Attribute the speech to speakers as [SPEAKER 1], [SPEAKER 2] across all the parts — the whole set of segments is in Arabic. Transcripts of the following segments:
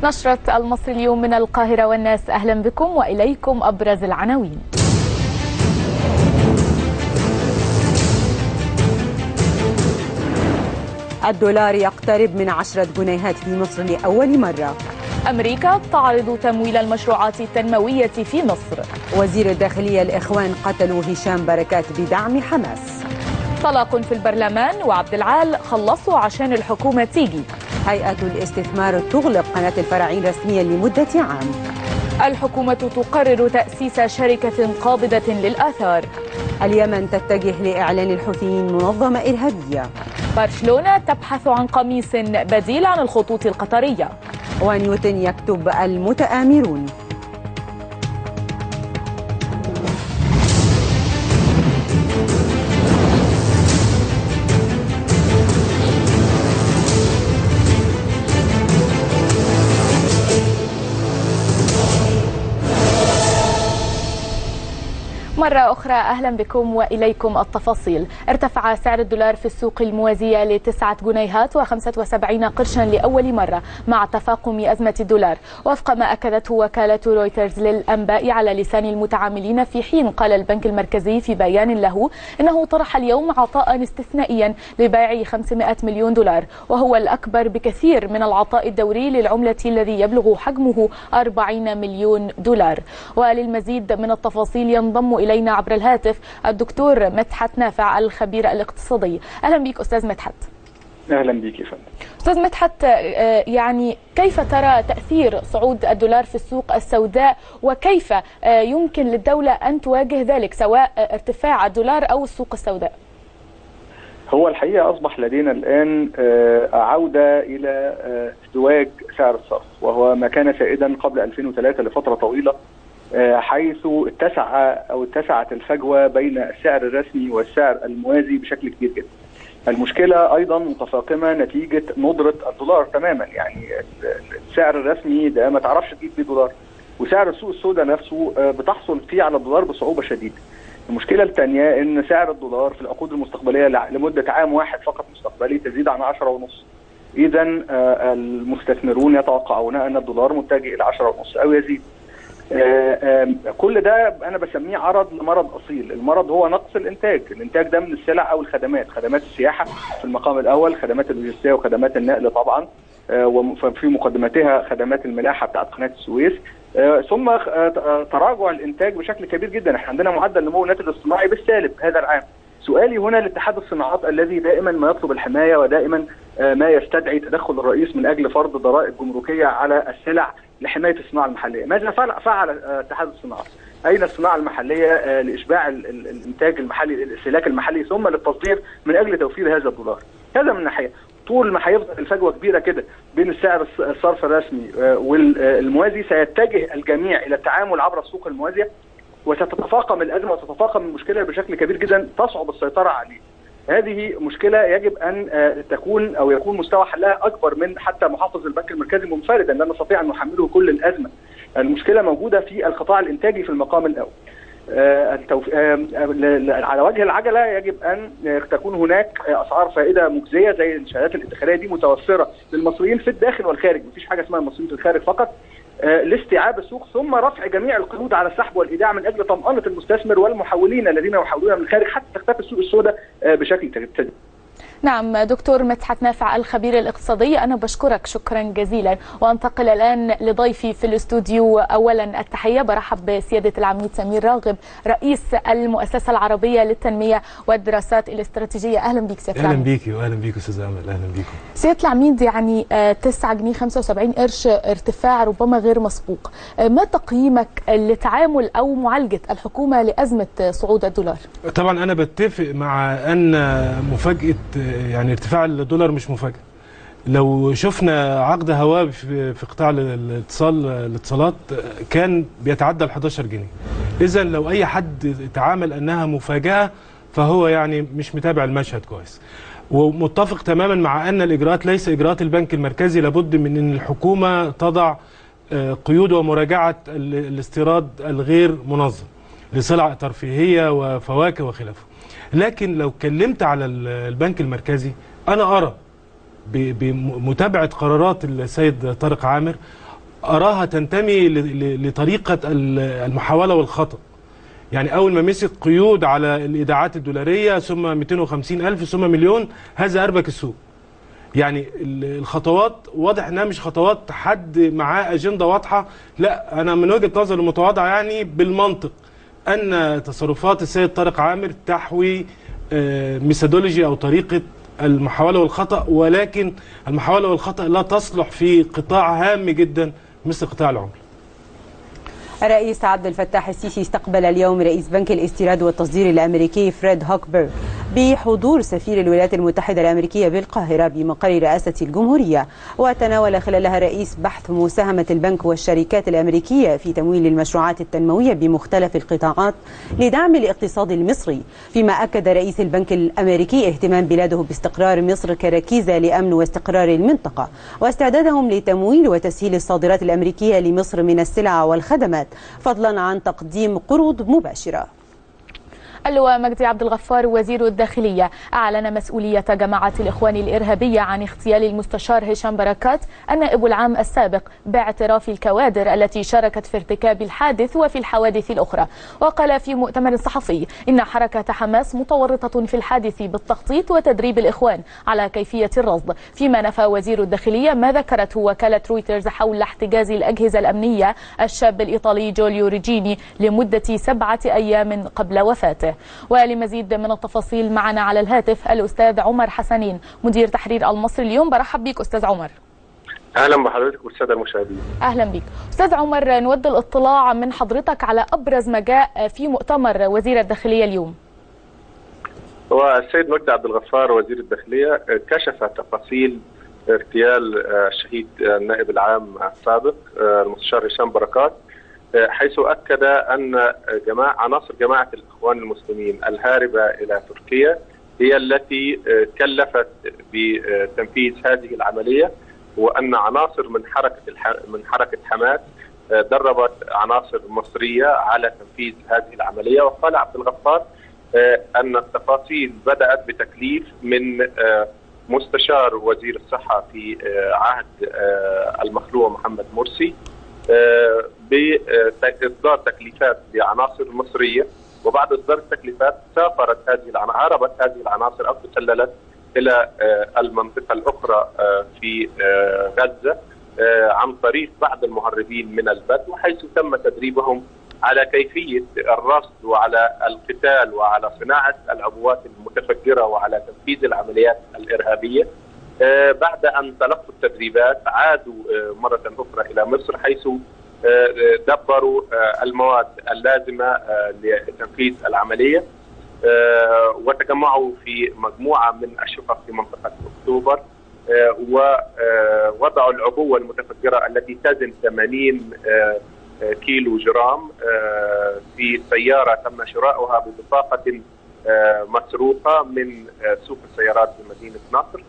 [SPEAKER 1] نشرة المصري اليوم من القاهرة والناس، أهلا بكم وإليكم أبرز العناوين.
[SPEAKER 2] الدولار يقترب من 10 جنيهات في مصر لأول مرة.
[SPEAKER 1] أمريكا تعرض تمويل المشروعات التنموية في مصر.
[SPEAKER 2] وزير الداخلية الإخوان قتلوا هشام بركات بدعم حماس.
[SPEAKER 1] طلاق في البرلمان وعبد العال خلصوا عشان الحكومة تيجي.
[SPEAKER 2] هيئة الاستثمار تغلق قناة الفراعين رسميا لمدة عام.
[SPEAKER 1] الحكومة تقرر تأسيس شركة قابضة للآثار.
[SPEAKER 2] اليمن تتجه لإعلان الحوثيين منظمة إرهابية.
[SPEAKER 1] برشلونة تبحث عن قميص بديل عن الخطوط القطرية.
[SPEAKER 2] ونيوتن يكتب المتآمرون.
[SPEAKER 1] مرة أخرى أهلا بكم وإليكم التفاصيل. ارتفع سعر الدولار في السوق الموازية ل9 جنيهات و75 قرشا لأول مرة مع تفاقم أزمة الدولار، وفق ما أكدته وكالة رويترز للأنباء على لسان المتعاملين، في حين قال البنك المركزي في بيان له إنه طرح اليوم عطاء استثنائيا لبيع 500 مليون دولار، وهو الأكبر بكثير من العطاء الدوري للعملة الذي يبلغ حجمه 40 مليون دولار. وللمزيد من التفاصيل ينضم إلينا عبر الهاتف الدكتور مدحت نافع الخبير الاقتصادي. أهلا بك أستاذ مدحت.
[SPEAKER 3] أهلا بك يا فندم.
[SPEAKER 1] أستاذ مدحت، يعني كيف ترى تأثير صعود الدولار في السوق السوداء، وكيف يمكن للدولة أن تواجه ذلك سواء ارتفاع الدولار أو السوق السوداء؟
[SPEAKER 3] هو الحقيقة أصبح لدينا الآن عودة إلى ازدواج سعر الصرف، وهو ما كان سائدا قبل 2003 لفترة طويلة، حيث اتسعت الفجوة بين السعر الرسمي والسعر الموازي بشكل كبير جدا. المشكلة أيضا متفاقمة نتيجة ندرة الدولار تماما، يعني السعر الرسمي ده ما تعرفش تجيب بيه دولار، وسعر السوق السوداء نفسه بتحصل فيه على الدولار بصعوبة شديدة. المشكلة الثانية ان سعر الدولار في العقود المستقبلية لمدة عام واحد فقط مستقبلي تزيد عن 10.5. إذا المستثمرون يتوقعون أن الدولار متجه إلى 10.5 أو يزيد. كل ده أنا بسميه عرض لمرض أصيل. المرض هو نقص الإنتاج ده من السلع أو الخدمات، خدمات السياحة في المقام الأول، خدمات اللوجستية وخدمات النقل طبعا، وفي مقدمتها خدمات الملاحة بتاعت قناة السويس، ثم تراجع الإنتاج بشكل كبير جدا. احنا عندنا معدل نمو الناتج الصناعي بالسالب هذا العام. سؤالي هنا لاتحاد الصناعات الذي دائما ما يطلب الحماية ودائما ما يستدعي تدخل الرئيس من أجل فرض ضرائب جمركية على السلع لحماية الصناعة المحلية، ماذا فعل اتحاد الصناعات؟ أين الصناعة المحلية لإشباع الإنتاج المحلي، الاستهلاك المحلي، ثم للتصدير من أجل توفير هذا الدولار؟ هذا من ناحية. طول ما هيفضل الفجوة كبيرة كده بين السعر الصرف الرسمي والموازي، سيتجه الجميع إلى التعامل عبر السوق الموازية، وستتفاقم الأزمة وتتفاقم المشكلة بشكل كبير جدا تصعب السيطرة عليه. هذه مشكلة يجب أن تكون أو يكون مستوى حلها أكبر من حتى محافظ البنك المركزي منفردا، لا نستطيع أن نحمله كل الأزمة. المشكلة موجودة في القطاع الإنتاجي في المقام الأول. على وجه العجلة يجب أن تكون هناك أسعار فائدة مجزية زي الشهادات الادخارية دي متوفرة للمصريين في الداخل والخارج، مفيش حاجة اسمها المصريين في الخارج فقط، لاستيعاب السوق، ثم رفع جميع القيود على السحب والإيداع من أجل طمأنة المستثمر والمحولين الذين يحولون من الخارج حتى تختفي السوق السوداء بشكل تدريجي.
[SPEAKER 1] نعم دكتور مدحت نافع الخبير الاقتصادي، أنا بشكرك شكرا جزيلا. وانتقل الآن لضيفي في الاستوديو. أولا التحية، برحب بسيادة العميد سمير راغب رئيس المؤسسة العربية للتنمية والدراسات الاستراتيجية. أهلا بك سيادة العميد.
[SPEAKER 4] أهلا بيكي وأهلا بيك أستاذ أمل. أهلا بيكم
[SPEAKER 1] سيادة العميد. يعني 9 جنيه 75 قرش ارتفاع ربما غير مسبوق، ما تقييمك لتعامل أو معالجة الحكومة لأزمة صعود الدولار؟
[SPEAKER 4] طبعا أنا بتفق مع أن مفاجأة يعني ارتفاع الدولار مش مفاجأة. لو شفنا عقد هوائي في قطاع الاتصالات كان بيتعدى ال 11 جنيه. إذا لو أي حد تعامل أنها مفاجأة فهو يعني مش متابع المشهد كويس. ومتفق تماما مع أن الإجراءات ليس إجراءات البنك المركزي، لابد من أن الحكومة تضع قيود ومراجعة الاستيراد الغير منظم لسلع ترفيهية وفواكه وخلافه. لكن لو اتكلمت على البنك المركزي، أنا أرى بمتابعة قرارات السيد طارق عامر أراها تنتمي لطريقة المحاولة والخطأ. يعني أول ما مسك قيود على الإيداعات الدولارية ثم 250,000 ثم مليون، هذا أربك السوق. يعني الخطوات واضح انها مش خطوات حد معاه اجنده واضحه، لا، انا من وجهه نظري المتواضعه يعني بالمنطق ان تصرفات السيد طارق عامر تحوي ميثودولوجي او طريقه المحاوله والخطا، ولكن المحاوله والخطا لا تصلح في قطاع هام جدا مثل قطاع العمله.
[SPEAKER 2] الرئيس عبد الفتاح السيسي استقبل اليوم رئيس بنك الاستيراد والتصدير الأمريكي فريد هوكبر بحضور سفير الولايات المتحدة الأمريكية بالقاهرة بمقر رئاسة الجمهورية، وتناول خلالها الرئيس بحث مساهمة البنك والشركات الأمريكية في تمويل المشروعات التنموية بمختلف القطاعات لدعم الاقتصاد المصري، فيما أكد رئيس البنك الأمريكي اهتمام بلاده باستقرار مصر كركيزة لأمن واستقرار المنطقة، واستعدادهم لتمويل وتسهيل الصادرات الأمريكية لمصر من السلع والخدمات، فضلا عن تقديم قروض مباشرة.
[SPEAKER 1] اللواء مجدي عبد الغفار وزير الداخلية أعلن مسؤولية جماعة الإخوان الإرهابية عن اغتيال المستشار هشام بركات النائب العام السابق، باعتراف الكوادر التي شاركت في ارتكاب الحادث وفي الحوادث الأخرى. وقال في مؤتمر صحفي إن حركة حماس متورطة في الحادث بالتخطيط وتدريب الإخوان على كيفية الرصد، فيما نفى وزير الداخلية ما ذكرته وكالة رويترز حول احتجاز الأجهزة الأمنية الشاب الإيطالي جوليو ريجيني لمدة 7 أيام قبل وفاته. ولمزيد من التفاصيل معنا على الهاتف الأستاذ عمر حسنين مدير تحرير المصري اليوم. برحب بك أستاذ عمر.
[SPEAKER 5] أهلا بحضرتك والسادة المشاهدين.
[SPEAKER 1] أهلا بك أستاذ عمر، نود الاطلاع من حضرتك على أبرز ما جاء في مؤتمر وزير الداخلية اليوم.
[SPEAKER 5] والسيد مجدي عبد الغفار وزير الداخلية كشف تفاصيل اغتيال الشهيد النائب العام السابق المستشار هشام بركات، حيث أكد أن عناصر جماعة الإخوان المسلمين الهاربة إلى تركيا هي التي كلفت بتنفيذ هذه العملية، وأن عناصر من حركة حماس دربت عناصر مصرية على تنفيذ هذه العملية. وقال عبد الغفار أن التفاصيل بدأت بتكليف من مستشار وزير الصحة في عهد المخلوع محمد مرسي بإصدار تكليفات لعناصر مصرية، وبعد إصدار التكليفات هربت هذه العناصر أو تسللت إلى المنطقة الأخرى في غزة عن طريق بعض المهربين من البدو، حيث تم تدريبهم على كيفية الرصد وعلى القتال وعلى صناعة العبوات المتفجرة وعلى تنفيذ العمليات الإرهابية. بعد أن تلقوا التدريبات عادوا مرة أخرى إلى مصر، حيث دبروا المواد اللازمة لتنفيذ العملية، وتجمعوا في مجموعة من الشقق في منطقة أكتوبر، ووضعوا العبوة المتفجرة التي تزن 80 كيلو جرام في سيارة تم شراؤها ببطاقة مسروقة من سوق السيارات بمدينة نصر.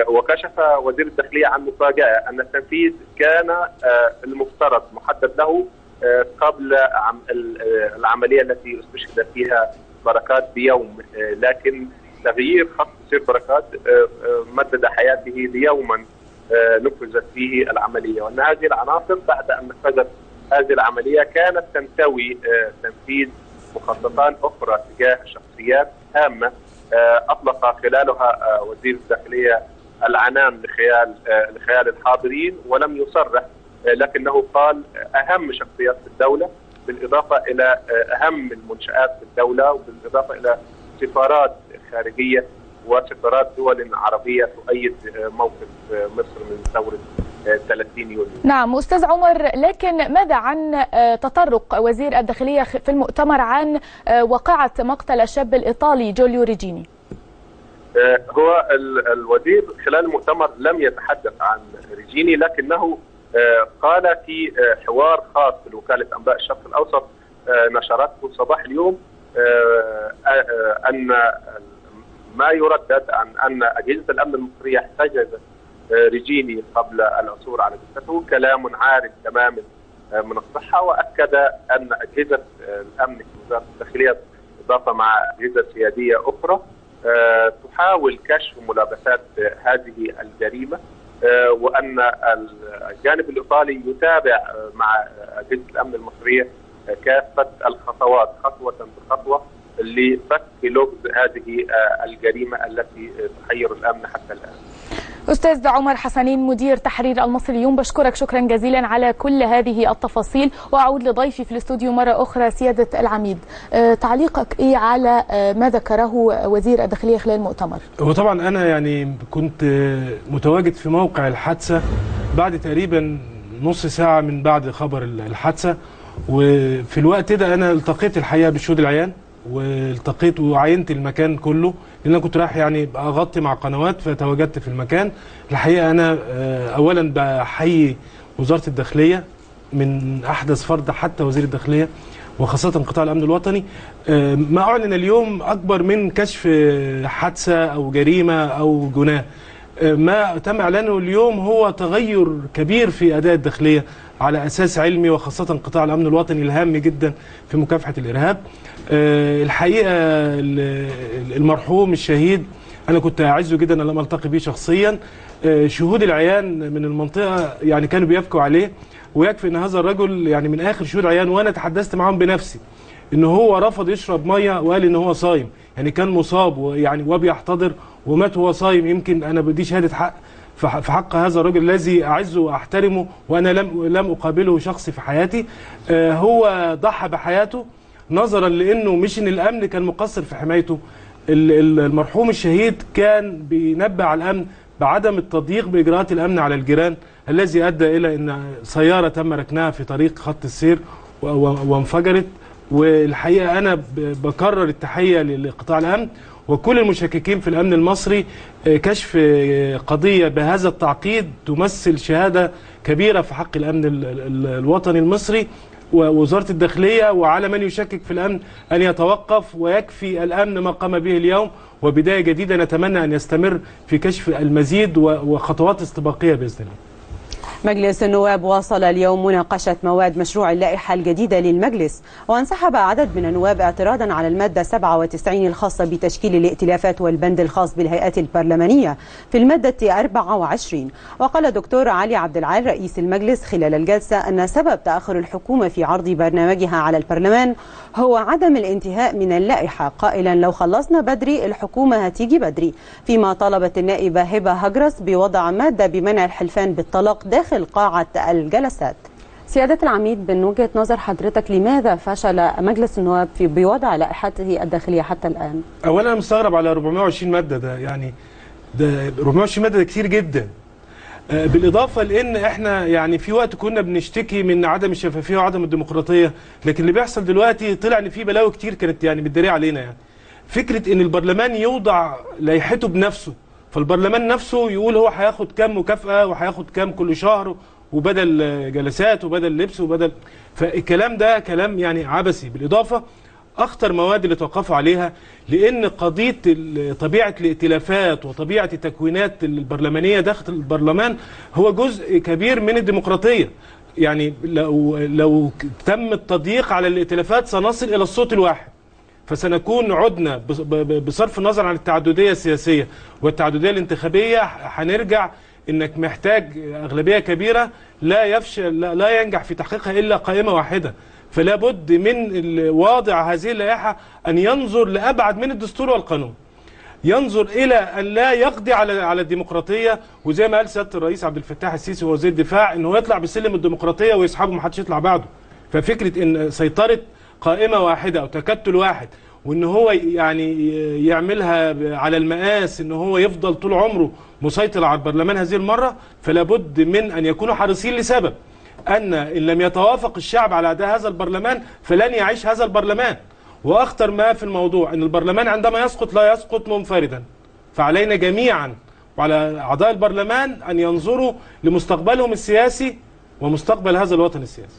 [SPEAKER 5] وكشف وزير الداخلية عن مفاجأة أن التنفيذ كان المفترض محدد له قبل العملية التي استشهد فيها بركات بيوم، لكن تغيير خط سير بركات مدد حياته ليوما نفذت فيه العملية، وأن هذه العناصر بعد أن نفذت هذه العملية كانت تنتوي تنفيذ مخططات أخرى تجاه شخصيات هامة أطلق خلالها وزير الداخلية العنان لخيال الحاضرين، ولم يصرح، لكنه قال أهم شخصيات في الدولة، بالإضافة إلى أهم المنشآت في الدولة، وبالإضافة إلى سفارات خارجية وسفارات دول عربية تؤيد موقف مصر من ثورة 30 يونيو.
[SPEAKER 1] نعم أستاذ عمر، لكن ماذا عن تطرق وزير الداخلية في المؤتمر عن واقعة مقتل الشاب الإيطالي جوليو ريجيني؟
[SPEAKER 5] هو الوزير خلال المؤتمر لم يتحدث عن ريجيني، لكنه قال في حوار خاص بوكالة أنباء الشرق الأوسط نشرته صباح اليوم أن ما يردد عن أن أجهزة الأمن المصرية احتجزت ريجيني قبل العثور على جثته كلام عار تماما من الصحة. وأكد أن أجهزة الأمن في وزارة الداخلية إضافة مع أجهزة سيادية أخرى تحاول كشف ملابسات هذه الجريمة، وأن الجانب الإيطالي يتابع مع أجهزة الأمن المصرية كافة الخطوات خطوة بخطوة لفك لغز هذه الجريمة التي تحير الأمن حتى الآن.
[SPEAKER 1] أستاذ عمر حسنين مدير تحرير المصري اليوم، بشكرك شكرا جزيلا على كل هذه التفاصيل. وأعود لضيفي في الاستوديو مرة أخرى سيادة العميد، تعليقك إيه على ما ذكره وزير الداخلية خلال المؤتمر؟
[SPEAKER 4] هو طبعا أنا يعني كنت متواجد في موقع الحادثة بعد تقريبا نص ساعة من بعد خبر الحادثة، وفي الوقت ده أنا التقيت الحقيقة بالشهود العيان والتقيت وعينت المكان كله، لأن أنا كنت رايح يعني أغطي مع قنوات فتواجدت في المكان. الحقيقة أنا أولا بحيي وزارة الداخلية من أحدث فرد حتى وزير الداخلية وخاصة قطاع الأمن الوطني. ما أعلن اليوم أكبر من كشف حادثة أو جريمة أو جناه. ما تم إعلانه اليوم هو تغير كبير في أداء الداخلية على أساس علمي، وخاصة قطاع الأمن الوطني الهام جدا في مكافحة الإرهاب. الحقيقة المرحوم الشهيد أنا كنت أعزه جدا لما ألتقي به شخصيا. شهود العيان من المنطقة يعني كانوا بيبكوا عليه، ويكفي أن هذا الرجل يعني من آخر شهود عيان، وأنا تحدثت معهم بنفسي إن هو رفض يشرب مية وقال إن هو صايم، يعني كان مصاب ويعني وبيحتضر ومات وهو صايم. يمكن أنا بدي شهادة حق في حق هذا الرجل الذي أعزه وأحترمه، وأنا لم أقابله شخصي في حياتي. هو ضحى بحياته نظرا لأنه مش إن الأمن كان مقصر في حمايته. المرحوم الشهيد كان بينبه على الأمن بعدم التضييق بإجراءات الأمن على الجيران، الذي أدى إلى أن سيارة تم ركنها في طريق خط السير وانفجرت. والحقيقة أنا بكرر التحية لقطاع الأمن وكل المشككين في الأمن المصري. كشف قضية بهذا التعقيد تمثل شهادة كبيرة في حق الأمن الوطني المصري ووزارة الداخلية، وعلى من يشكك في الأمن أن يتوقف، ويكفي الأمن ما قام به اليوم، وبداية جديدة نتمنى أن يستمر في كشف المزيد وخطوات استباقية بإذن الله.
[SPEAKER 2] مجلس النواب واصل اليوم مناقشة مواد مشروع اللائحة الجديدة للمجلس، وانسحب عدد من النواب اعتراضا على المادة 97 الخاصة بتشكيل الائتلافات والبند الخاص بالهيئات البرلمانية في المادة 24. وقال الدكتور علي عبد العال رئيس المجلس خلال الجلسة أن سبب تأخر الحكومة في عرض برنامجها على البرلمان هو عدم الانتهاء من اللائحة، قائلا لو خلصنا بدري الحكومة هتيجي بدري. فيما طلبت النائبة هبة هجرس بوضع مادة بمنع الحلفان بالطلاق داخل قاعة الجلسات. سيادة العميد، من وجهة نظر حضرتك لماذا فشل مجلس النواب في بوضع لائحته الداخلية حتى الآن؟
[SPEAKER 4] أولا أنا مستغرب على 420 مادة، ده يعني ده 420 مادة ده كتير جدا. بالإضافة لأن احنا يعني في وقت كنا بنشتكي من عدم الشفافية وعدم الديمقراطية، لكن اللي بيحصل دلوقتي طلع ان في بلاوي كتير كانت يعني متدارية علينا. يعني فكرة ان البرلمان يوضع لائحته بنفسه، فالبرلمان نفسه يقول هو هياخد كام مكافأة وهياخد كام كل شهر وبدل جلسات وبدل لبس وبدل، فالكلام ده كلام يعني عبثي. بالإضافة أخطر مواد اللي توقفوا عليها، لأن قضية طبيعة الائتلافات وطبيعة التكوينات البرلمانية داخل البرلمان هو جزء كبير من الديمقراطية. يعني لو تم التضييق على الائتلافات سنصل إلى الصوت الواحد، فسنكون عدنا بصرف النظر عن التعددية السياسية والتعددية الانتخابية، هنرجع انك محتاج أغلبية كبيرة لا ينجح في تحقيقها إلا قائمة واحدة. فلا بد من واضع هذه اللائحة أن ينظر لأبعد من الدستور والقانون، ينظر إلى أن لا يقضي على الديمقراطية، وزي ما قال سيادة الرئيس عبد الفتاح السيسي ووزير الدفاع إنه يطلع بسلم الديمقراطية ويسحبه محدش يطلع بعده. ففكرة إن سيطرة قائمة واحدة أو تكتل واحد وإن هو يعني يعملها على المقاس إن هو يفضل طول عمره مسيطر على البرلمان هذه المرة، فلا بد من أن يكونوا حريصين لسبب أن إن لم يتوافق الشعب على أداء هذا البرلمان فلن يعيش هذا البرلمان. وأخطر ما في الموضوع أن البرلمان عندما يسقط لا يسقط منفردا، فعلينا جميعا وعلى أعضاء البرلمان أن ينظروا لمستقبلهم السياسي ومستقبل هذا الوطن السياسي.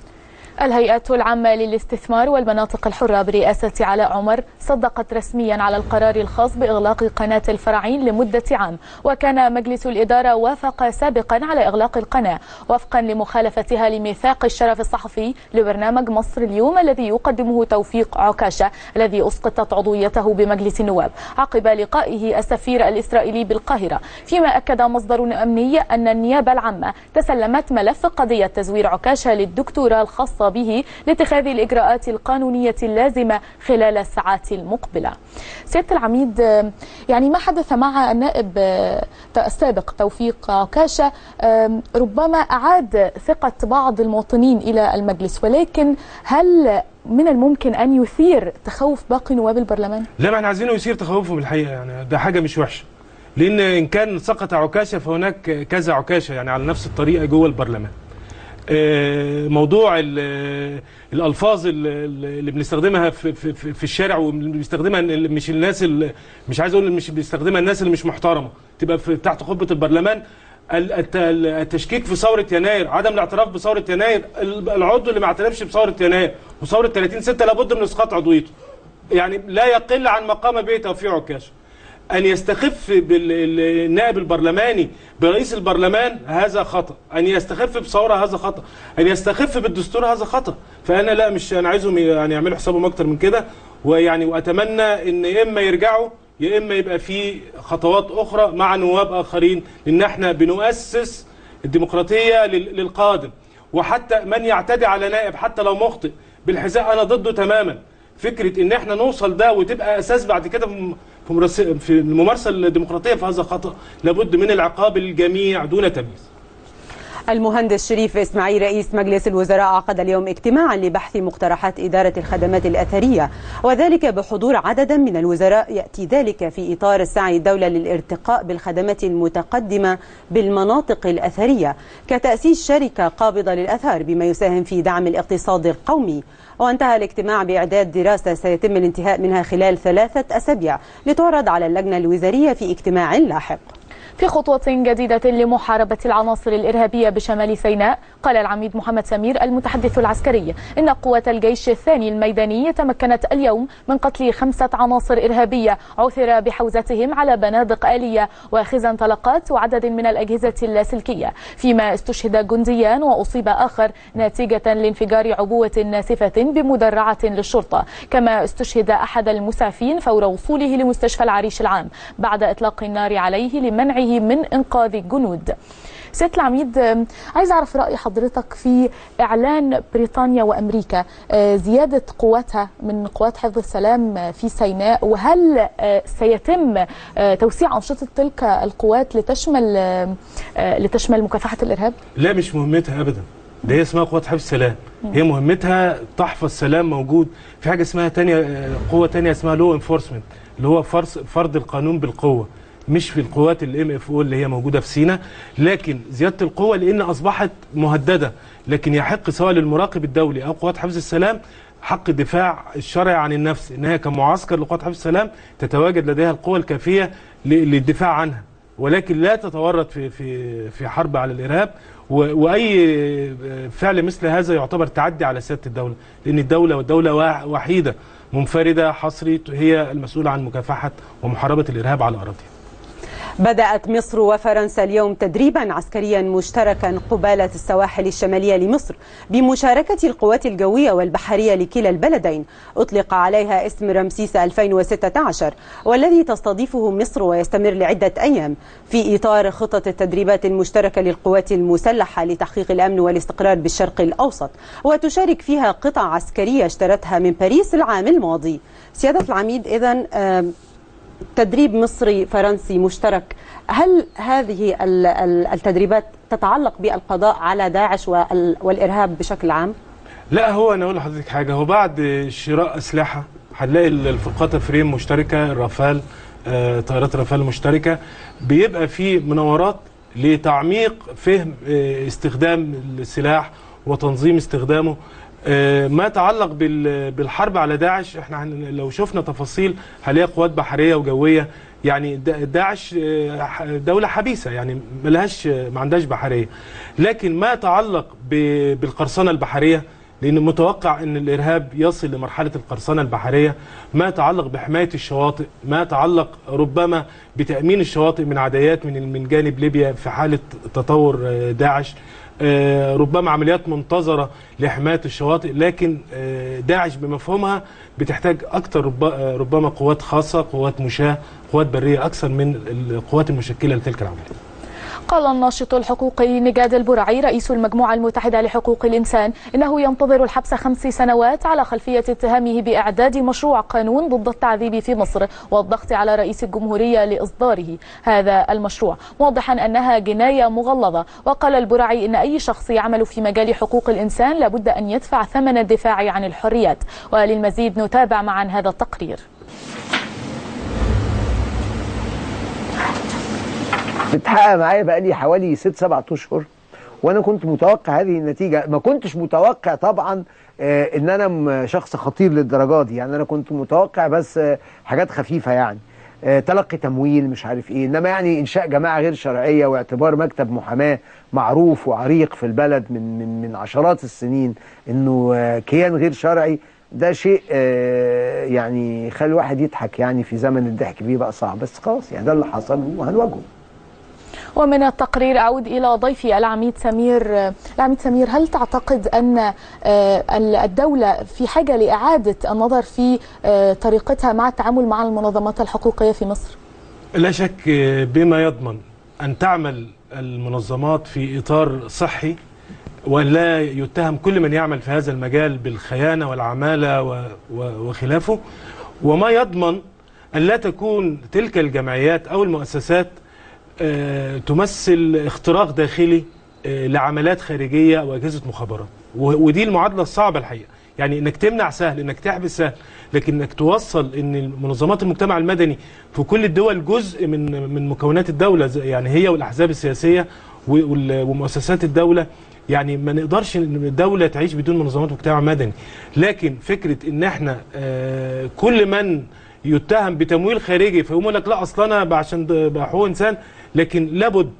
[SPEAKER 1] الهيئة العامة للاستثمار والمناطق الحرة برئاسة علاء عمر صدقت رسميا على القرار الخاص بإغلاق قناة الفرعين لمدة عام، وكان مجلس الإدارة وافق سابقا على إغلاق القناة وفقا لمخالفتها لميثاق الشرف الصحفي لبرنامج مصر اليوم الذي يقدمه توفيق عكاشة الذي أسقطت عضويته بمجلس النواب عقب لقائه السفير الإسرائيلي بالقاهرة، فيما أكد مصدر أمني أن النيابة العامة تسلمت ملف قضية تزوير عكاشة للدكتوراه الخاصة به لاتخاذ الإجراءات القانونية اللازمة خلال الساعات المقبلة. سيادة العميد، يعني ما حدث مع النائب السابق توفيق عكاشة ربما أعاد ثقة بعض المواطنين إلى المجلس، ولكن هل من الممكن أن يثير تخوف باقي نواب البرلمان؟
[SPEAKER 4] لا، ما احنا عايزينه يثير تخوفهم الحقيقة، يعني ده حاجة مش وحشة، لأن إن كان سقط عكاشة فهناك كذا عكاشة يعني على نفس الطريقة جوه البرلمان. موضوع الالفاظ اللي بنستخدمها في الشارع وبنستخدمها مش الناس مش عايز اقول مش بيستخدمها الناس اللي مش محترمه تبقى تحت قبه البرلمان. التشكيك في ثوره يناير، عدم الاعتراف بثوره يناير، العضو اللي ما اعترفش بثوره يناير وثوره 30/6 لابد من اسقاط عضويته. يعني لا يقل عن مقام به توفيق عكاشة. أن يستخف بالنائب البرلماني برئيس البرلمان هذا خطأ، أن يستخف بثورة هذا خطأ، أن يستخف بالدستور هذا خطأ. فأنا لا، مش أنا عايزهم يعني يعملوا حسابهم أكتر من كده، ويعني وأتمنى إن يا إما يرجعوا يا إما يبقى في خطوات أخرى مع نواب آخرين، لأن إحنا بنؤسس الديمقراطية للقادم. وحتى من يعتدي على نائب حتى لو مخطئ بالحذاء أنا ضده تماما. فكرة إن إحنا نوصل ده وتبقى أساس بعد كده في الممارسة الديمقراطية فهذا خطأ، لابد من العقاب الجميع دون تمييز.
[SPEAKER 2] المهندس شريف إسماعيل رئيس مجلس الوزراء عقد اليوم اجتماعا لبحث مقترحات إدارة الخدمات الأثرية، وذلك بحضور عدد من الوزراء. يأتي ذلك في إطار سعي الدولة للارتقاء بالخدمات المتقدمة بالمناطق الأثرية كتأسيس شركة قابضة للأثار بما يساهم في دعم الاقتصاد القومي. وانتهى الاجتماع بإعداد دراسة سيتم الانتهاء منها خلال 3 أسابيع لتعرض على اللجنة الوزارية في اجتماع لاحق.
[SPEAKER 1] في خطوة جديدة لمحاربة العناصر الإرهابية بشمال سيناء، قال العميد محمد سمير المتحدث العسكري إن قوة الجيش الثاني الميداني تمكنت اليوم من قتل 5 عناصر إرهابية عثر بحوزتهم على بنادق آلية وخزن طلقات وعدد من الأجهزة اللاسلكية، فيما استشهد جنديان وأصيب آخر نتيجة لانفجار عبوة ناسفة بمدرعة للشرطة. كما استشهد أحد المسعفين فور وصوله لمستشفى العريش العام بعد إطلاق النار عليه لمنعه من إنقاذ الجنود. سيادة العميد، عايز أعرف رأي حضرتك في إعلان بريطانيا وأمريكا زيادة قواتها من قوات حفظ السلام في سيناء، وهل سيتم توسيع أنشطة تلك القوات لتشمل مكافحة الإرهاب؟
[SPEAKER 4] لا، مش مهمتها أبدا، ده هي اسمها قوات حفظ السلام، هي مهمتها تحفظ سلام موجود. في حاجة اسمها قوة تانية اسمها لو انفورسمنت، اللي هو فرض القانون بالقوة، مش في القوات الMFO اللي هي موجودة في سيناء. لكن زيادة القوة لأن أصبحت مهددة، لكن يحق سواء للمراقب الدولي أو قوات حفظ السلام حق الدفاع الشرعي عن النفس، إنها كمعسكر لقوات حفظ السلام تتواجد لديها القوة الكافية للدفاع عنها، ولكن لا تتورط في حرب على الإرهاب. وأي فعل مثل هذا يعتبر تعدي على سيادة الدولة، لأن الدولة وحيدة منفردة حصري هي المسؤولة عن مكافحة ومحاربة الإرهاب على أراضيها.
[SPEAKER 2] بدأت مصر وفرنسا اليوم تدريبا عسكريا مشتركا قبالة السواحل الشمالية لمصر بمشاركة القوات الجوية والبحرية لكلا البلدين، أطلق عليها اسم رمسيس 2016 والذي تستضيفه مصر ويستمر لعدة أيام في إطار خطة التدريبات المشتركة للقوات المسلحة لتحقيق الأمن والاستقرار بالشرق الأوسط، وتشارك فيها قطع عسكرية اشترتها من باريس العام الماضي. سيادة العميد، إذن تدريب مصري فرنسي مشترك، هل هذه التدريبات تتعلق بالقضاء على داعش والإرهاب بشكل عام؟
[SPEAKER 4] لا، هو أنا أقول لحضرتك حاجة، هو بعد شراء أسلحة هنلاقي الفرقات فريم مشتركة، الرافال، طائرات رافال مشتركة، بيبقى في مناورات لتعميق فهم استخدام السلاح وتنظيم استخدامه. ما يتعلق بالحرب على داعش، احنا لو شفنا تفاصيل هنلاقي قوات بحريه وجويه. يعني داعش دوله حبيسه، يعني ما عندهاش بحريه، لكن ما يتعلق بالقرصنه البحريه لأن متوقع أن الإرهاب يصل لمرحلة القرصنة البحرية، ما يتعلق بحماية الشواطئ، ما يتعلق ربما بتأمين الشواطئ من عدايات من جانب ليبيا في حالة تطور داعش، ربما عمليات منتظرة لحماية الشواطئ. لكن داعش بمفهومها بتحتاج أكثر ربما قوات خاصة، قوات مشاة، قوات برية، أكثر من القوات المشكلة لتلك العملية.
[SPEAKER 1] قال الناشط الحقوقي نجاد البرعي رئيس المجموعة المتحدة لحقوق الإنسان إنه ينتظر الحبس 5 سنوات على خلفية اتهامه بإعداد مشروع قانون ضد التعذيب في مصر والضغط على رئيس الجمهورية لإصداره هذا المشروع، موضحا أنها جناية مغلظة. وقال البرعي إن أي شخص يعمل في مجال حقوق الإنسان لابد أن يدفع ثمن الدفاع عن الحريات. وللمزيد نتابع معا هذا التقرير.
[SPEAKER 6] بتحقق معايا بقالي حوالي 6-7 أشهر، وانا كنت متوقع هذه النتيجه. ما كنتش متوقع طبعا ان انا شخص خطير للدرجه دي، يعني انا كنت متوقع بس حاجات خفيفه، يعني تلقي تمويل مش عارف ايه، انما يعني انشاء جماعه غير شرعيه واعتبار مكتب محاماه معروف وعريق في البلد من عشرات السنين انه كيان غير شرعي، ده شيء يعني يخلي الواحد يضحك. يعني في زمن الضحك بيه بقى صعب، بس خلاص يعني ده اللي حصل وهنواجهه.
[SPEAKER 1] ومن التقرير أعود إلى ضيفي العميد سمير. العميد سمير، هل تعتقد أن الدولة في حاجة لإعادة النظر في طريقتها مع التعامل مع المنظمات الحقوقية في مصر؟
[SPEAKER 4] لا شك بما يضمن أن تعمل المنظمات في إطار صحي، ولا يتهم كل من يعمل في هذا المجال بالخيانة والعمالة وخلافه، وما يضمن أن لا تكون تلك الجمعيات أو المؤسسات تمثل اختراق داخلي لعمليات خارجية وأجهزة مخابرات. ودي المعادلة الصعبة الحقيقة. يعني انك تمنع سهل، انك تحبس سهل، لكن انك توصل ان منظمات المجتمع المدني في كل الدول جزء من مكونات الدولة، يعني هي والأحزاب السياسية ومؤسسات الدولة. يعني ما نقدرش ان الدولة تعيش بدون منظمات مجتمع مدني. لكن فكرة ان احنا كل من يتهم بتمويل خارجي فيقوم يقول لك لا اصل انا عشان بحقوق انسان، لكن لابد،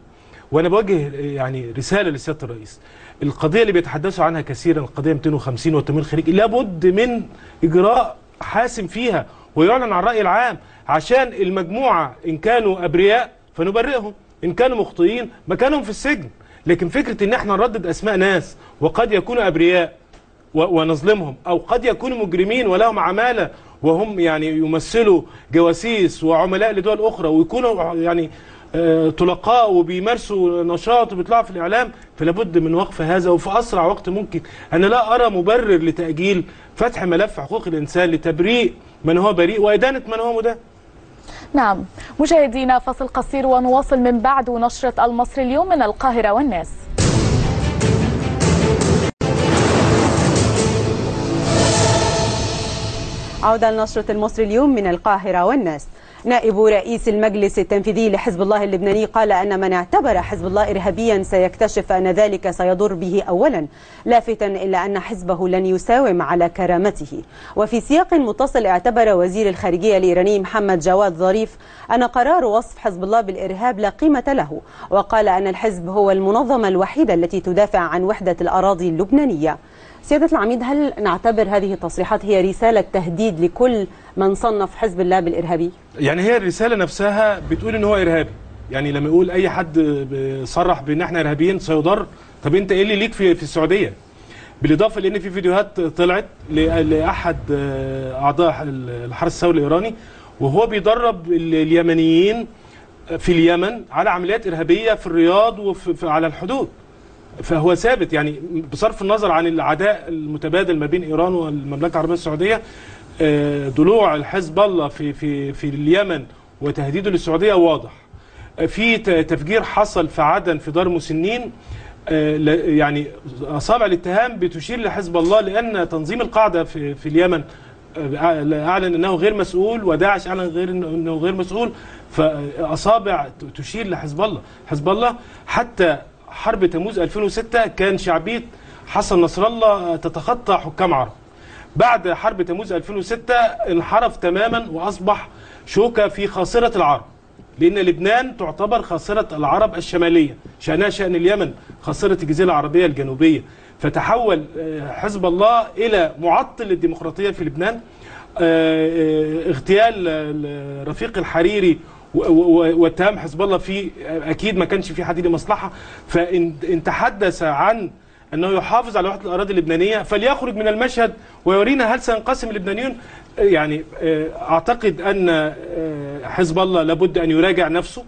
[SPEAKER 4] وانا بوجه يعني رساله لسياده الرئيس، القضيه اللي بيتحدثوا عنها كثيرا، القضيه 250 والتمويل الخارجي، لابد من اجراء حاسم فيها ويعلن عن الراي العام، عشان المجموعه ان كانوا ابرياء فنبرئهم، ان كانوا مخطئين مكانهم في السجن. لكن فكره ان احنا نردد اسماء ناس وقد يكونوا ابرياء ونظلمهم، او قد يكونوا مجرمين ولهم عماله وهم يعني يمثلوا جواسيس وعملاء لدول اخرى، ويكونوا يعني طلقاء وبيمارسوا نشاط وبيطلعوا في الاعلام، فلابد من وقف هذا وفي اسرع وقت ممكن. انا لا ارى مبرر لتاجيل فتح ملف حقوق الانسان لتبريء من هو بريء وادانه من هو مدان.
[SPEAKER 1] نعم مشاهدينا، فاصل قصير ونواصل من بعد نشرة المصري اليوم من القاهرة والناس.
[SPEAKER 2] عودة لنشرة المصري اليوم من القاهرة والناس. نائب رئيس المجلس التنفيذي لحزب الله اللبناني قال أن من اعتبر حزب الله إرهابيا سيكتشف أن ذلك سيضر به أولا، لافتا إلا أن حزبه لن يساوم على كرامته. وفي سياق متصل اعتبر وزير الخارجية الإيراني محمد جواد ظريف أن قرار وصف حزب الله بالإرهاب لا قيمة له، وقال أن الحزب هو المنظمة الوحيدة التي تدافع عن وحدة الأراضي اللبنانية. سيادة العميد، هل نعتبر هذه التصريحات هي رسالة تهديد لكل من صنف حزب الله بالإرهابي؟
[SPEAKER 4] يعني هي الرسالة نفسها بتقول ان هو إرهابي. يعني لما يقول أي حد صرح بأن احنا إرهابيين سيضر، طب انت ايه اللي ليك في السعودية؟ بالإضافة لأن في فيديوهات طلعت لأحد أعضاء الحرس الثوري الإيراني وهو بيدرب اليمنيين في اليمن على عمليات إرهابية في الرياض وعلى الحدود. فهو ثابت، يعني بصرف النظر عن العداء المتبادل ما بين إيران والمملكة العربية السعودية، ضلوع الحزب الله في اليمن وتهديده للسعودية واضح. في تفجير حصل في عدن في دار مسنين، يعني أصابع الاتهام بتشير لحزب الله، لأن تنظيم القاعدة في اليمن أعلن أنه غير مسؤول، وداعش أعلن أنه غير مسؤول، فأصابع تشير لحزب الله. حزب الله حتى حرب تموز 2006 كان شعبية حسن نصر الله تتخطى حكام عرب. بعد حرب تموز 2006 انحرف تماما وأصبح شوكة في خاصرة العرب، لأن لبنان تعتبر خاصرة العرب الشمالية، شأنها شأن اليمن خاصرة الجزيرة العربية الجنوبية. فتحول حزب الله إلى معطل للديمقراطية في لبنان. اغتيال رفيق الحريري واتهام حزب الله فيه، أكيد ما كانش في حد له مصلحة. فإن تحدث عن أنه يحافظ على وحدة الأراضي اللبنانية فليخرج من المشهد ويورينا هل سينقسم اللبنانيون. يعني أعتقد أن حزب الله لابد أن يراجع نفسه.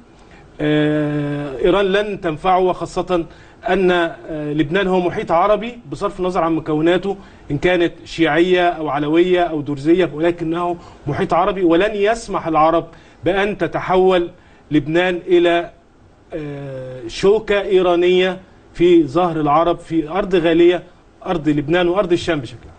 [SPEAKER 4] إيران لن تنفعه، وخاصة أن لبنان هو محيط عربي بصرف النظر عن مكوناته إن كانت شيعية أو علوية أو درزية، ولكنه محيط عربي، ولن يسمح العرب بأن تتحول لبنان إلى شوكة إيرانية في ظهر العرب في أرض غالية، أرض لبنان وأرض الشام بشكل عام.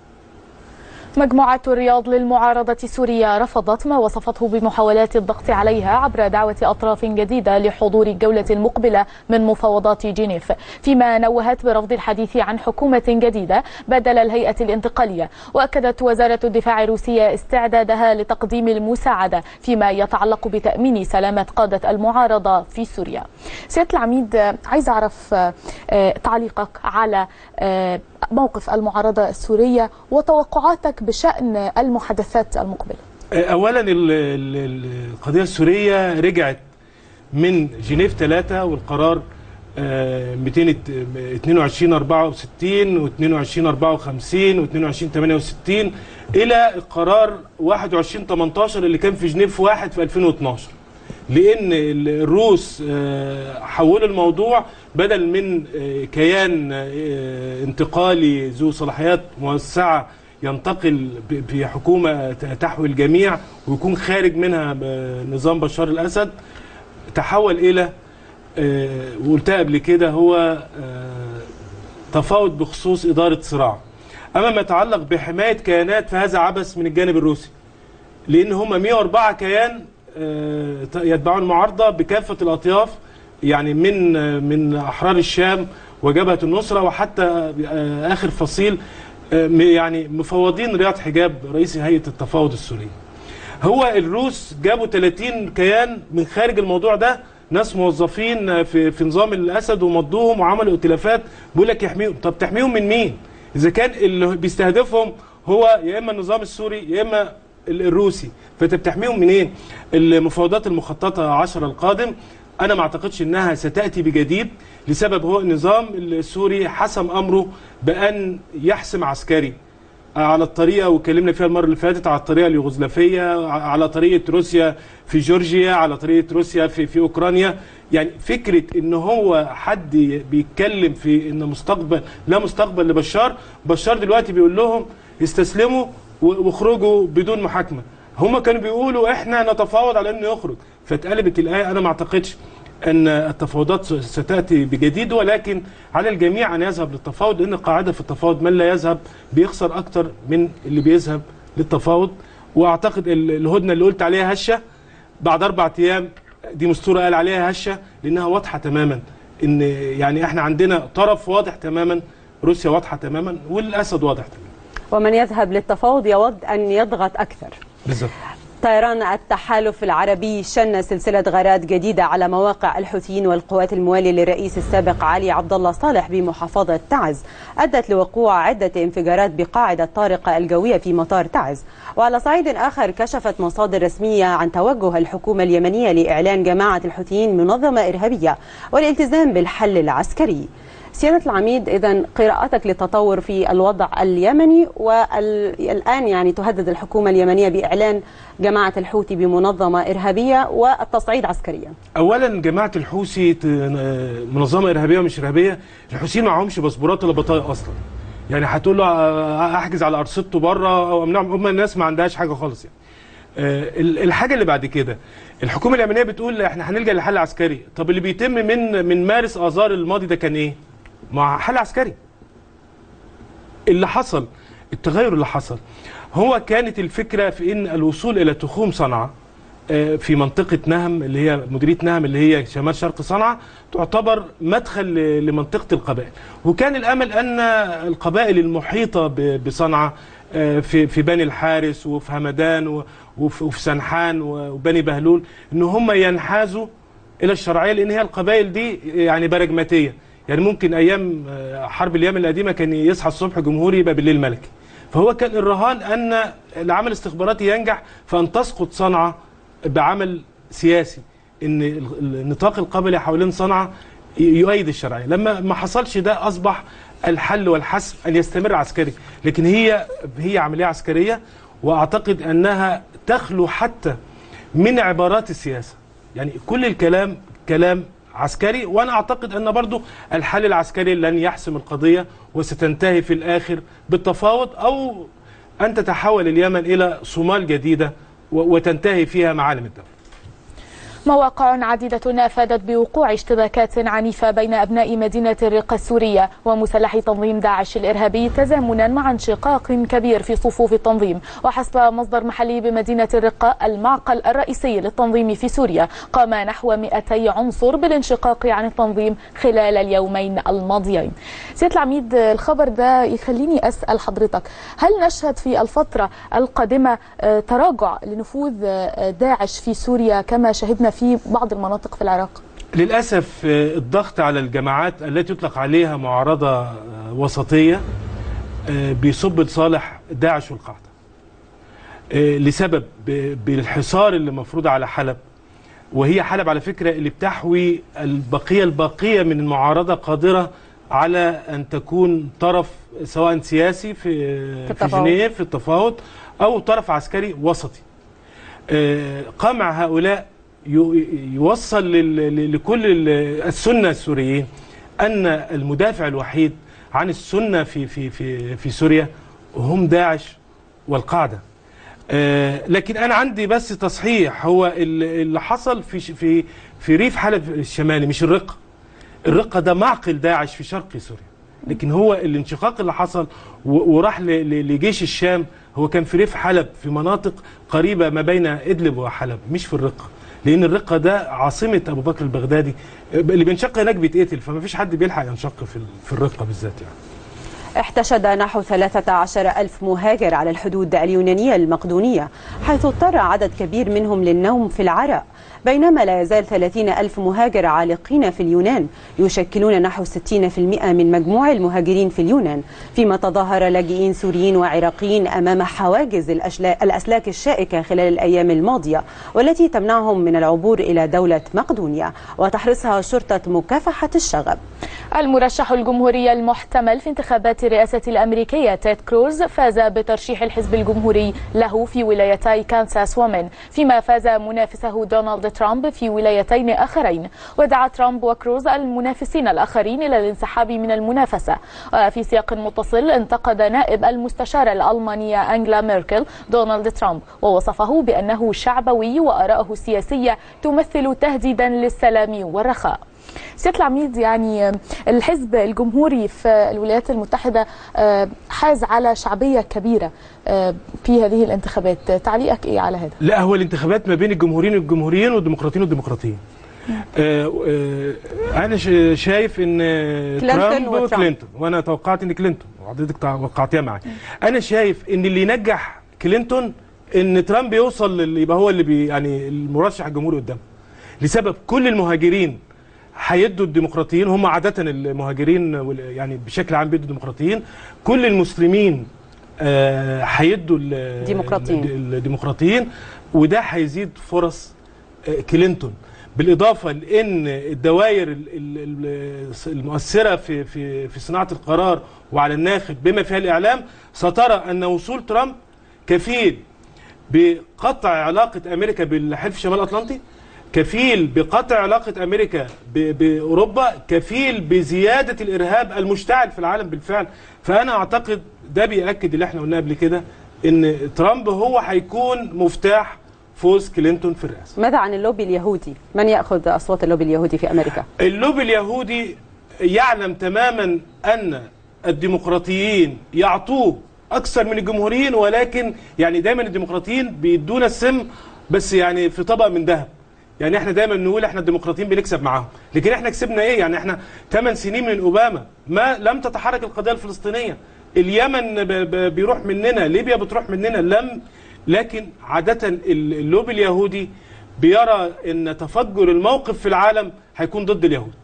[SPEAKER 1] مجموعة الرياض للمعارضة سوريا رفضت ما وصفته بمحاولات الضغط عليها عبر دعوة أطراف جديدة لحضور الجولة المقبلة من مفاوضات جنيف، فيما نوهت برفض الحديث عن حكومة جديدة بدل الهيئة الانتقالية. وأكدت وزارة الدفاع الروسية استعدادها لتقديم المساعدة فيما يتعلق بتأمين سلامة قادة المعارضة في سوريا. سيادة العميد، عايز أعرف تعليقك على موقف المعارضة السورية وتوقعاتك بشأن المحادثات المقبلة.
[SPEAKER 4] أولا القضية السورية رجعت من جنيف 3 والقرار 222/64 و22/54 و22/68 إلى القرار 21/18 اللي كان في جنيف 1 في 2012، لأن الروس حولوا الموضوع بدل من كيان انتقالي ذو صلاحيات موسعة ينتقل بحكومة تحوي الجميع ويكون خارج منها نظام بشار الأسد، تحول إلى وقلتها قبل كده هو تفاوض بخصوص إدارة صراع. أما ما يتعلق بحماية كيانات فهذا عبث من الجانب الروسي، لأن هم 104 كيان يتبعون المعارضة بكافة الأطياف، يعني من أحرار الشام وجبهة النصرة وحتى آخر فصيل، يعني مفوضين رياض حجاب رئيس هيئة التفاوض السوري. هو الروس جابوا 30 كيان من خارج الموضوع ده، ناس موظفين في نظام الأسد ومضوهم وعملوا ائتلافات، بيقول لك يحميهم. طب تحميهم من مين؟ إذا كان اللي بيستهدفهم هو يا إما النظام السوري يا إما الروسي، فانت بتحميهم منين؟ المفاوضات المخططه 10 القادم انا ما اعتقدش انها ستاتي بجديد، لسبب هو النظام السوري حسم امره بان يحسم عسكري على الطريقه، واتكلمنا فيها المره اللي فاتت على الطريقه اليوغوسلافيه، على طريقه روسيا في جورجيا، على طريقه روسيا في اوكرانيا. يعني فكره ان هو حد بيتكلم في ان لا مستقبل لبشار. بشار دلوقتي بيقول لهم استسلموا واخرجوا بدون محاكمه، هم كانوا بيقولوا احنا نتفاوض على انه يخرج، فاتقلبت الايه. انا ما اعتقدش ان التفاوضات ستاتي بجديد، ولكن على الجميع ان يذهب للتفاوض، لان القاعده في التفاوض من لا يذهب بيخسر اكتر من اللي بيذهب للتفاوض. واعتقد الهدنه اللي قلت عليها هشه بعد 4 ايام دي مستوره قال عليها هشه، لانها واضحه تماما ان يعني احنا عندنا طرف واضح تماما، روسيا واضحه تماما والاسد واضح تماما،
[SPEAKER 2] ومن يذهب للتفاوض يود أن يضغط أكثر.
[SPEAKER 4] بالظبط.
[SPEAKER 2] طيران التحالف العربي شن سلسلة غارات جديدة على مواقع الحوثيين والقوات الموالية للرئيس السابق علي عبد الله صالح بمحافظة تعز، أدت لوقوع عدة انفجارات بقاعدة طارق الجوية في مطار تعز. وعلى صعيد آخر كشفت مصادر رسمية عن توجه الحكومة اليمنية لإعلان جماعة الحوثيين منظمة إرهابية والالتزام بالحل العسكري. سيادة العميد، إذن قراءتك للتطور في الوضع اليمني، والآن يعني تهدد الحكومة اليمنية بإعلان جماعة الحوثي بمنظمة إرهابية والتصعيد عسكريا.
[SPEAKER 4] أولا جماعة الحوثي منظمة إرهابية مش إرهابية، الحوثيين معهمش باسبورات ولا بطايق أصلا. يعني هتقول له أحجز على أرصدته بره أو أمنعهم، هم الناس ما عندهاش حاجة خالص يعني. الحاجة اللي بعد كده الحكومة اليمنية بتقول احنا هنلجأ لحل عسكري. طب اللي بيتم من مارس آذار الماضي ده كان إيه؟ مع حل عسكري. اللي حصل التغير اللي حصل هو كانت الفكرة في ان الوصول الى تخوم صنعاء في منطقة نهم اللي هي مديرية نهم اللي هي شمال شرق صنعاء تعتبر مدخل لمنطقة القبائل، وكان الامل ان القبائل المحيطة بصنعاء في بني الحارس وفي همدان وفي سنحان وبني بهلول ان هم ينحازوا الى الشرعية، لان هي القبائل دي يعني برجماتية، يعني ممكن ايام حرب اليمن القديمه كان يصحى الصبح جمهوري يبقى بالليل ملكي. فهو كان الرهان ان العمل الاستخباراتي ينجح فان تسقط صنعاء بعمل سياسي، ان النطاق القبلي حوالين صنعاء يؤيد الشرعيه. لما ما حصلش ده اصبح الحل والحسم ان يستمر عسكري، لكن هي عمليه عسكريه، واعتقد انها تخلو حتى من عبارات السياسه. يعني كل الكلام كلام عسكري، وانا اعتقد ان برضو الحل العسكري لن يحسم القضيه، وستنتهي في الاخر بالتفاوض او ان تتحول اليمن الى صومال جديده وتنتهي فيها معالم الدوله.
[SPEAKER 1] مواقع عديدة أفادت بوقوع اشتباكات عنيفة بين أبناء مدينة الرقة السورية ومسلحي تنظيم داعش الإرهابي تزامنا مع انشقاق كبير في صفوف التنظيم. وحسب مصدر محلي بمدينة الرقة المعقل الرئيسي للتنظيم في سوريا، قام نحو 200 عنصر بالانشقاق عن التنظيم خلال اليومين الماضيين. سيادة العميد، الخبر ده يخليني أسأل حضرتك، هل نشهد في الفترة القادمة تراجع لنفوذ داعش في سوريا كما شهدنا في بعض المناطق في العراق؟
[SPEAKER 4] للأسف الضغط على الجماعات التي يطلق عليها معارضة وسطية بيصب لصالح داعش والقاعدة، لسبب بالحصار اللي مفروض على حلب، وهي حلب على فكرة اللي بتحوي البقية من المعارضة قادرة على أن تكون طرف سواء سياسي في جنيف في التفاوض أو طرف عسكري وسطي. قمع هؤلاء يوصل لكل السنة السوريين أن المدافع الوحيد عن السنة في سوريا هم داعش والقاعدة. لكن أنا عندي بس تصحيح، هو اللي حصل في ريف حلب الشمالي مش الرقة. الرقة ده معقل داعش في شرق سوريا، لكن هو الانشقاق اللي حصل وراح لجيش الشام هو كان في ريف حلب في مناطق قريبة ما بين إدلب وحلب، مش في الرقة، لأن الرقة ده عاصمة أبو بكر البغدادي، اللي بينشق هناك بيتقتل، فما فيش حد بيلحق ينشق في الرقة بالذات يعني.
[SPEAKER 2] احتشد نحو 13,000 مهاجر على الحدود اليونانية المقدونية، حيث اضطر عدد كبير منهم للنوم في العراء، بينما لا يزال 30,000 مهاجر عالقين في اليونان، يشكلون نحو 60% من مجموع المهاجرين في اليونان، فيما تظاهر لاجئين سوريين وعراقيين أمام حواجز الأسلاك الشائكة خلال الأيام الماضية، والتي تمنعهم من العبور إلى دولة مقدونيا وتحرصها شرطة مكافحة الشغب.
[SPEAKER 1] المرشح الجمهوري المحتمل في انتخابات الرئاسة الأمريكية تيد كروز فاز بترشيح الحزب الجمهوري له في ولايتي كانساس ومين، فيما فاز منافسه دونالد ترامب في ولايتين آخرين. ودعا ترامب وكروز المنافسين الآخرين إلى الانسحاب من المنافسة. وفي سياق متصل انتقد نائب المستشارة الألمانية أنجلا ميركل دونالد ترامب، ووصفه بأنه شعبوي وآراءه السياسية تمثل تهديدا للسلام والرخاء. سيادة العميد، يعني الحزب الجمهوري في الولايات المتحدة حاز على شعبية كبيرة في هذه الانتخابات، تعليقك إيه على هذا؟
[SPEAKER 4] لا، هو الانتخابات ما بين الجمهوريين والديمقراطيين أنا شايف إن ترامب وكلينتون، وأنا توقعت إن كلينتون وحضرتك توقعتيها معي. أنا شايف إن اللي ينجح كلينتون إن ترامب يوصل يبقى هو اللي يعني المرشح الجمهوري قدامه، لسبب كل المهاجرين هيدوا الديمقراطيين، هم عادة المهاجرين يعني بشكل عام بيدوا الديمقراطيين، كل المسلمين هيدوا الديمقراطيين، وده هيزيد فرص كلينتون، بالإضافة لأن الدوائر المؤثرة في صناعة القرار وعلى الناخب بما فيها الإعلام سترى أن وصول ترامب كفيل بقطع علاقة أمريكا بالحلف الشمال الأطلنطي، كفيل بقطع علاقة أمريكا بأوروبا، كفيل بزيادة الإرهاب المشتعل في العالم بالفعل. فأنا أعتقد ده بيأكد اللي احنا قلناه قبل كده، إن ترامب هو هيكون مفتاح فوز كلينتون في الرئاسة.
[SPEAKER 2] ماذا عن اللوبي اليهودي؟ من يأخذ أصوات اللوبي اليهودي في أمريكا؟
[SPEAKER 4] اللوبي اليهودي يعلم تماما أن الديمقراطيين يعطوه أكثر من الجمهوريين، ولكن يعني دايما الديمقراطيين بيدونا السم بس يعني في طبق من ذهب. يعني احنا دايما نقول احنا الديمقراطيين بنكسب معاهم، لكن احنا كسبنا ايه؟ يعني احنا 8 سنين من اوباما ما لم تتحرك القضيه الفلسطينيه، اليمن بيروح مننا، ليبيا بتروح مننا، لكن عاده اللوبي اليهودي بيرى ان تفجر الموقف في العالم هيكون ضد اليهود،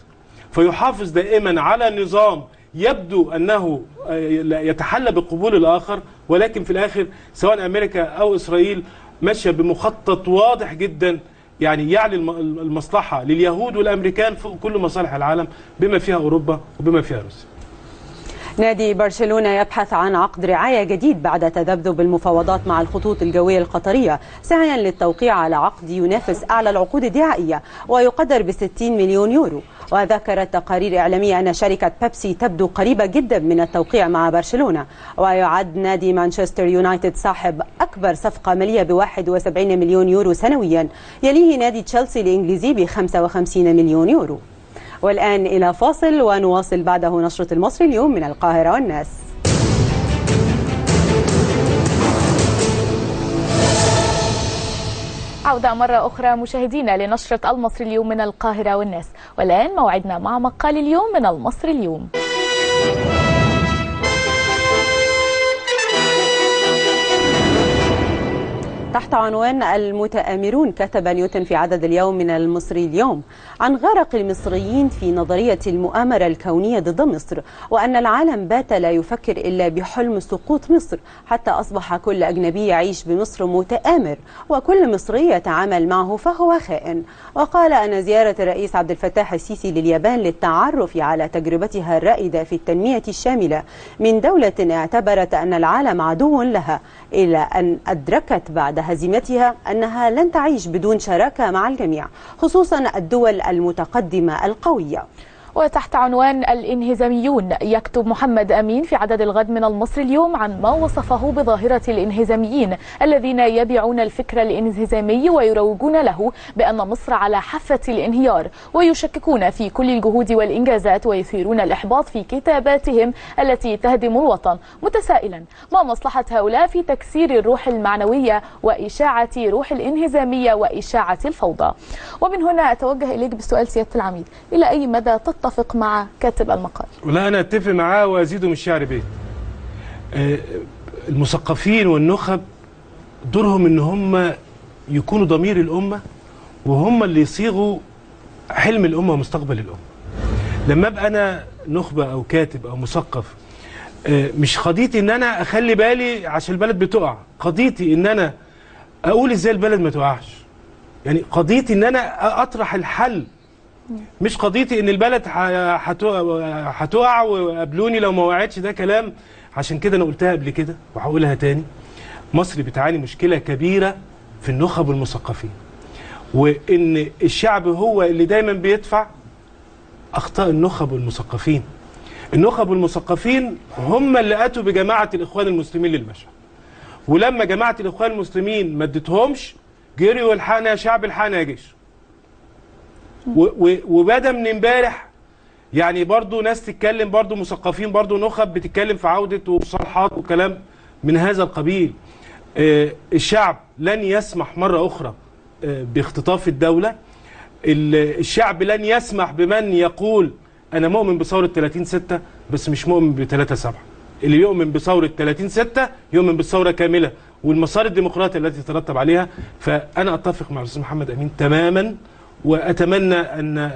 [SPEAKER 4] فيحافظ دائما على نظام يبدو أنه يتحلى بقبول الآخر، ولكن في الآخر سواء أمريكا أو إسرائيل ماشية بمخطط واضح جدا يعني المصلحة لليهود والأمريكان فوق كل مصالح العالم بما فيها أوروبا وبما فيها روسيا.
[SPEAKER 2] نادي برشلونة يبحث عن عقد رعاية جديد بعد تذبذب المفاوضات مع الخطوط الجوية القطرية، سعيا للتوقيع على عقد ينافس أعلى العقود الدعائية ويقدر ب60 مليون يورو. وذكرت تقارير إعلامية أن شركة بيبسي تبدو قريبة جدا من التوقيع مع برشلونة. ويعد نادي مانشستر يونايتد صاحب أكبر صفقة مالية ب71 مليون يورو سنويا، يليه نادي تشيلسي الإنجليزي ب55 مليون يورو. والآن إلى فاصل ونواصل بعده نشرة المصري اليوم من القاهرة والناس.
[SPEAKER 1] عودة مرة أخرى مشاهدينا لنشرة المصري اليوم من القاهرة والناس، والآن موعدنا مع مقال اليوم من المصري اليوم.
[SPEAKER 2] تحت عنوان المتآمرون، كتب نيوتن في عدد اليوم من المصري اليوم عن غرق المصريين في نظرية المؤامرة الكونية ضد مصر، وأن العالم بات لا يفكر إلا بحلم سقوط مصر، حتى أصبح كل أجنبي يعيش بمصر متآمر، وكل مصري يتعامل معه فهو خائن. وقال أن زيارة الرئيس عبد الفتاح السيسي لليابان للتعرف على تجربتها الرائدة في التنمية الشاملة من دولة اعتبرت أن العالم عدو لها، إلى أن أدركت بعد هزيمتها أنها لن تعيش بدون شراكة مع الجميع، خصوصا الدول المتقدمة القوية.
[SPEAKER 1] وتحت عنوان الانهزاميون، يكتب محمد أمين في عدد الغد من المصري اليوم عن ما وصفه بظاهرة الانهزاميين الذين يبيعون الفكر الانهزامي ويروجون له بأن مصر على حافة الانهيار، ويشككون في كل الجهود والإنجازات ويثيرون الإحباط في كتاباتهم التي تهدم الوطن، متسائلا ما مصلحة هؤلاء في تكسير الروح المعنوية وإشاعة روح الانهزامية وإشاعة الفوضى. ومن هنا أتوجه إليك بسؤال سيادة العميد، إلى أي مدى تتفق مع كاتب المقال؟
[SPEAKER 4] لا، أنا أتفق معاه وأزيده من الشعر بيت. المثقفين والنخب دورهم إن هم يكونوا ضمير الأمة، وهم اللي يصيغوا حلم الأمة ومستقبل الأمة. لما أبقى أنا نخبة أو كاتب أو مثقف، مش قضيتي إن أنا أخلي بالي عشان البلد بتقع، قضيتي إن أنا أقول إزاي البلد ما تقعش. يعني قضيتي إن أنا أطرح الحل، مش قضيتي ان البلد هتقع وقابلوني لو ما وقعتش. ده كلام، عشان كده انا قلتها قبل كده وهقولها تاني. مصر بتعاني مشكله كبيره في النخب والمثقفين، وان الشعب هو اللي دايما بيدفع اخطاء النخب والمثقفين. النخب والمثقفين هم اللي اتوا بجماعه الاخوان المسلمين للمشهد، ولما جماعه الاخوان المسلمين ما ادتهمش جريوا الحقنا يا شعب، الحقنا يا جيش. وبدا من امبارح يعني برضو ناس تتكلم، برضو مثقفين، برضو نخب بتتكلم في عودة وصالحات وكلام من هذا القبيل. الشعب لن يسمح مرة أخرى باختطاف الدولة. الشعب لن يسمح بمن يقول أنا مؤمن بثورة 30/6 بس مش مؤمن ب3/7. اللي يؤمن بثورة 30/6 يؤمن بالثورة كاملة والمسار الديمقراطي التي تترتب عليها. فأنا أتفق مع الأستاذ محمد أمين تماما، وأتمنى أن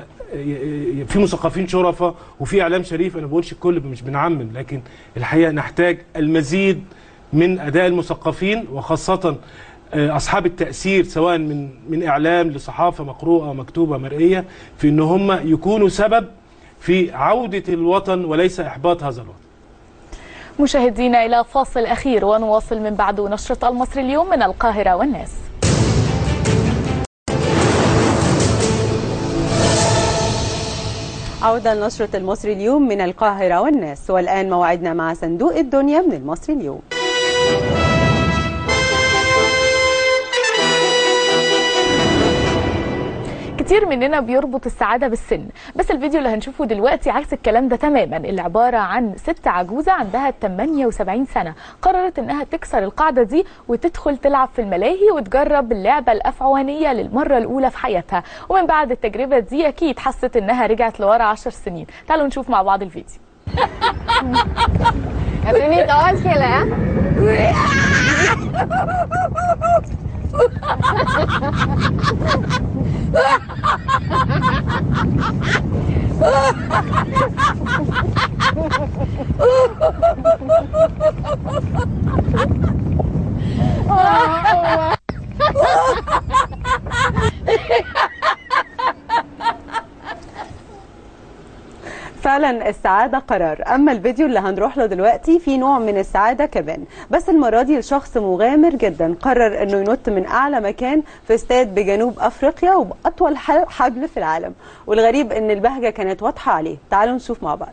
[SPEAKER 4] في مثقفين شرفاء وفي إعلام شريف. أنا بقولش الكل، مش بنعمم، لكن الحقيقة نحتاج المزيد من أداء المثقفين، وخاصة أصحاب التأثير سواء من إعلام لصحافة مقروءة مكتوبة مرئية، في أن هم يكونوا سبب في عودة الوطن وليس إحباط هذا الوطن.
[SPEAKER 1] مشاهدينا إلى فاصل أخير ونواصل من بعده نشرة المصري اليوم من القاهرة والناس.
[SPEAKER 2] عودة لنشرة المصري اليوم من القاهرة والناس، والآن موعدنا مع صندوق الدنيا من المصري اليوم.
[SPEAKER 1] كتير مننا بيربط السعادة بالسن، بس الفيديو اللي هنشوفه دلوقتي عكس الكلام ده تماما، اللي عبارة عن ست عجوزة عندها 78 سنة قررت انها تكسر القاعدة دي وتدخل تلعب في الملاهي وتجرب اللعبة الأفعوانية للمرة الأولى في حياتها، ومن بعد التجربة دي أكيد حست انها رجعت لورا 10 سنين. تعالوا نشوف مع بعض الفيديو.
[SPEAKER 2] فعلا السعادة قرار. أما الفيديو اللي هنروح له دلوقتي فيه نوع من السعادة كمان، بس المرة دي لشخص مغامر جدا قرر أنه ينط من أعلى مكان في استاد بجنوب أفريقيا وبأطول حبل في العالم، والغريب أن البهجة كانت واضحة عليه. تعالوا نشوف مع بعض.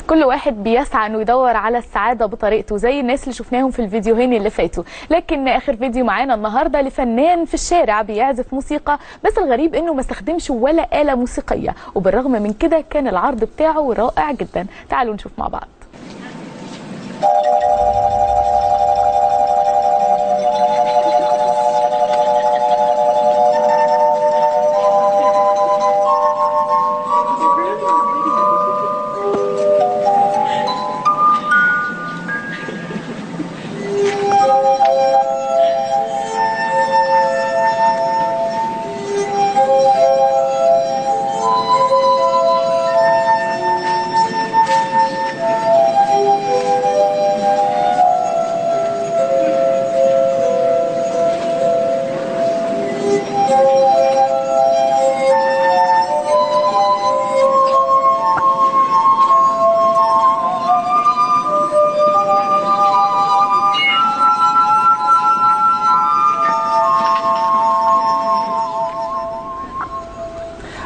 [SPEAKER 1] كل واحد بيسعى انه يدور على السعاده بطريقته زي الناس اللي شفناهم في الفيديوهين اللي فاتوا، لكن اخر فيديو معانا النهارده لفنان في الشارع بيعزف موسيقى، بس الغريب انه ما استخدمش ولا آلة موسيقيه، وبالرغم من كده كان العرض بتاعه رائع جدا. تعالوا نشوف مع بعض.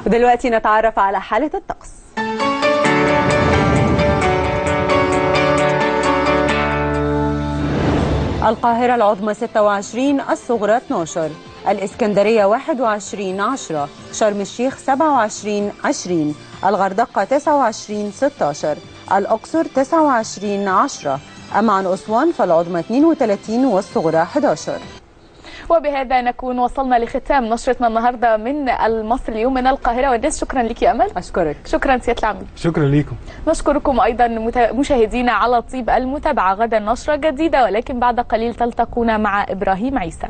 [SPEAKER 2] ودلوقتي نتعرف على حالة الطقس. القاهرة العظمى 26، الصغرى 12، الإسكندرية 21/10، شرم الشيخ 27/20، الغردقة 29/16، الأقصر 29/10. أما عن أسوان فالعظمى 32 والصغرى 11.
[SPEAKER 1] وبهذا نكون وصلنا لختام نشرتنا النهارده من المصري اليوم من القاهره والناس. شكرا لك يا امل.
[SPEAKER 2] اشكرك.
[SPEAKER 1] شكرا سياده العميد.
[SPEAKER 4] شكرا ليكم.
[SPEAKER 1] نشكركم ايضا مشاهدينا على طيب المتابعه. غدا نشره جديده ولكن بعد قليل تلتقون مع ابراهيم عيسى.